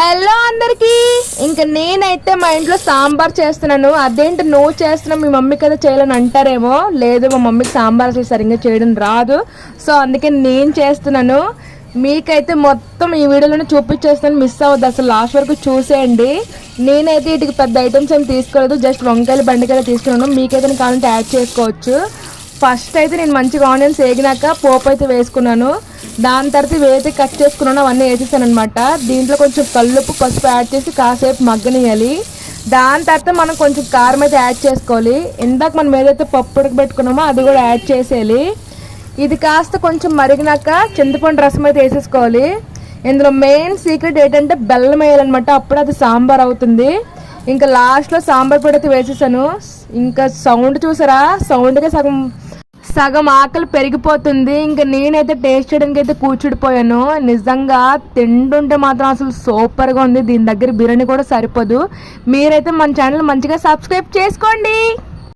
Hello అందరికి. ఇంకా నేనైతే మా ఇంట్లో సాంబార్ చేస్తున్నాను. అదేంటి నువ్వు చేస్తున్నా, మీ మమ్మీ కదా చేయాలని అంటారేమో. లేదు, మా మమ్మీకి సాంబార్ అసలు సరిగ్గా చేయడం రాదు. సో అందుకే నేను చేస్తున్నాను. మీకైతే మొత్తం ఈ వీడియోలోనే చూపించేస్తాను, మిస్ అవ్వద్దు, అసలు లాస్ట్ వరకు చూసేయండి. నేనైతే వీటికి పెద్ద ఐటమ్స్ ఏమి తీసుకోలేదు, జస్ట్ వంకాయలు బెండకాయలు తీసుకున్నాను. మీకైతే కావాలంటే యాడ్ చేసుకోవచ్చు. ఫస్ట్ అయితే నేను మంచిగా ఆనియన్స్ వేగినాక పోపు అయితే వేసుకున్నాను. దాని తర్వాత వేసి కట్ చేసుకున్నాను, అవన్నీ వేసేసాను అనమాట. దీంట్లో కొంచెం కల్లుప్పు పసుపు యాడ్ చేసి కాసేపు మగ్గనియాలి. దాని తర్వాత మనం కొంచెం కారం అయితే యాడ్ చేసుకోవాలి. ఇందాక మనం ఏదైతే పప్పు ఉడకబెట్టుకున్నామో అది కూడా యాడ్ చేసేయాలి. ఇది కాస్త కొంచెం మరిగినాక చింతపండు రసం అయితే వేసేసుకోవాలి. ఇందులో మెయిన్ సీక్రెట్ ఏంటంటే బెల్లం వేయాలన్నమాట, అప్పుడు అది సాంబార్ అవుతుంది. ఇంకా లాస్ట్లో సాంబార్ పొడి అయితే వేసేసాను. ఇంకా సౌండ్ చూసారా, సౌండ్గా సగం ఆకలి పెరిగిపోతుంది. ఇంకా నేనైతే టేస్ట్ చేయడానికి అయితే కూర్చుడిపోయాను. నిజంగా తింటుంటే మాత్రం అసలు సూపర్గా ఉంది. దీని దగ్గర బిర్యానీ కూడా సరిపోదు. మీరైతే మన ఛానల్ మంచిగా సబ్స్క్రైబ్ చేసుకోండి.